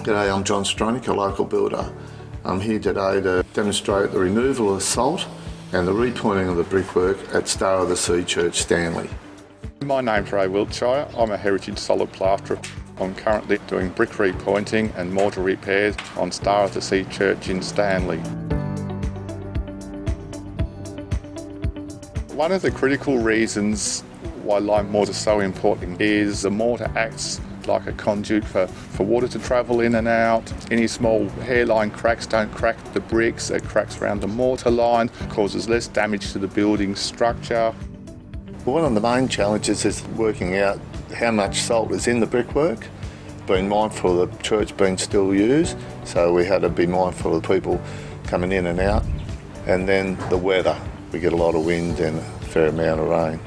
G'day, I'm John Stronick, a local builder. I'm here today to demonstrate the removal of salt and the repointing of the brickwork at Star of the Sea Church, Stanley. My name's Ray Wiltshire. I'm a heritage solid plasterer. I'm currently doing brick repointing and mortar repairs on Star of the Sea Church in Stanley. One of the critical reasons why lime mortar is so important is the mortar acts like a conduit for water to travel in and out. Any small hairline cracks don't crack the bricks, it cracks around the mortar line, causes less damage to the building structure. One of the main challenges is working out how much salt is in the brickwork, being mindful of the church being still used, so we had to be mindful of people coming in and out. And then the weather, we get a lot of wind and a fair amount of rain.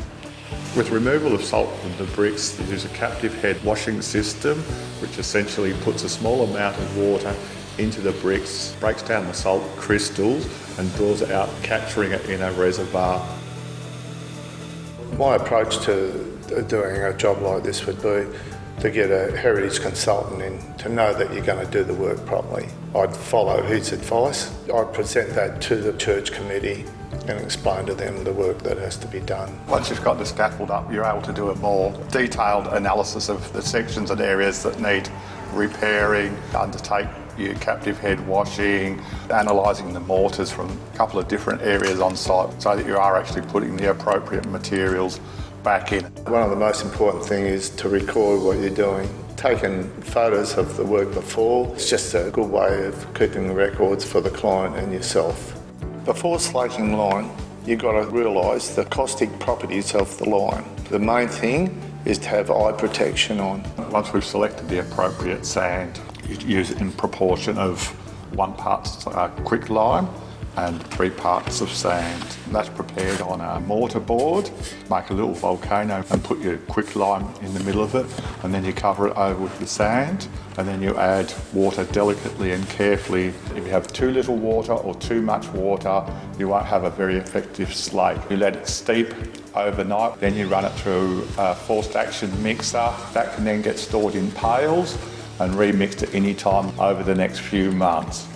With removal of salt from the bricks, they use a captive head washing system, which essentially puts a small amount of water into the bricks, breaks down the salt crystals and draws it out, capturing it in a reservoir. My approach to doing a job like this would be to get a heritage consultant in to know that you're going to do the work properly. I'd follow his advice. I'd present that to the church committee and explain to them the work that has to be done. Once you've got the scaffold up, you're able to do a more detailed analysis of the sections and areas that need repairing, undertake your captive head washing, analysing the mortars from a couple of different areas on site so that you are actually putting the appropriate materials back in. One of the most important things is to record what you're doing. Taking photos of the work before, it's just a good way of keeping records for the client and yourself. Before slaking lime, you've got to realise the caustic properties of the lime. The main thing is to have eye protection on. Once we've selected the appropriate sand, you use it in proportion of 1 part quick lime and 3 parts of sand. And that's prepared on a mortar board. Make a little volcano and put your quick lime in the middle of it, and then you cover it over with the sand, and then you add water delicately and carefully. If you have too little water or too much water, you won't have a very effective slate. You let it steep overnight, then you run it through a forced action mixer. That can then get stored in pails and remixed at any time over the next few months.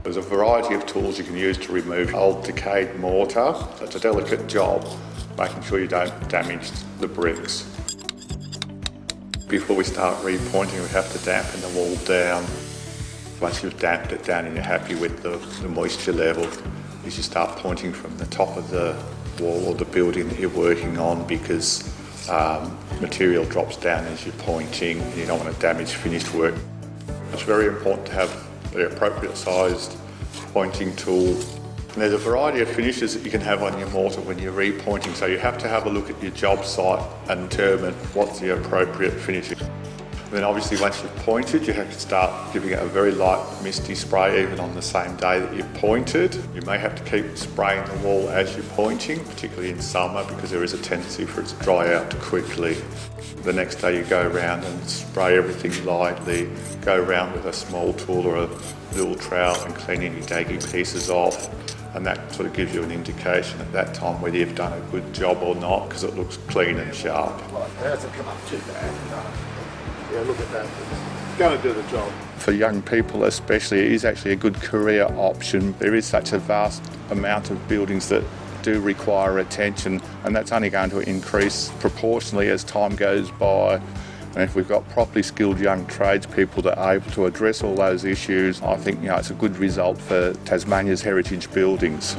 There's a variety of tools you can use to remove old decayed mortar. It's a delicate job, making sure you don't damage the bricks. Before we start repointing, we have to dampen the wall down. Once you've damped it down and you're happy with the moisture level, you should start pointing from the top of the wall or the building that you're working on, because material drops down as you're pointing and you don't want to damage finished work. It's very important to have the appropriate sized pointing tool. And there's a variety of finishes that you can have on your mortar when you're repointing, so you have to have a look at your job site and determine what's the appropriate finish. And then obviously once you've pointed, you have to start giving it a very light misty spray even on the same day that you've pointed. You may have to keep spraying the wall as you're pointing, particularly in summer, because there is a tendency for it to dry out quickly. The next day you go around and spray everything lightly, go around with a small tool or a little trowel and clean any daggy pieces off, and that sort of gives you an indication at that time whether you've done a good job or not, because it looks clean and sharp. That hasn't come up too bad. Yeah, look at that. It's going to do the job. For young people especially, it is actually a good career option. There is such a vast amount of buildings that do require attention, and that's only going to increase proportionally as time goes by. And if we've got properly skilled young tradespeople that are able to address all those issues, I think it's a good result for Tasmania's heritage buildings.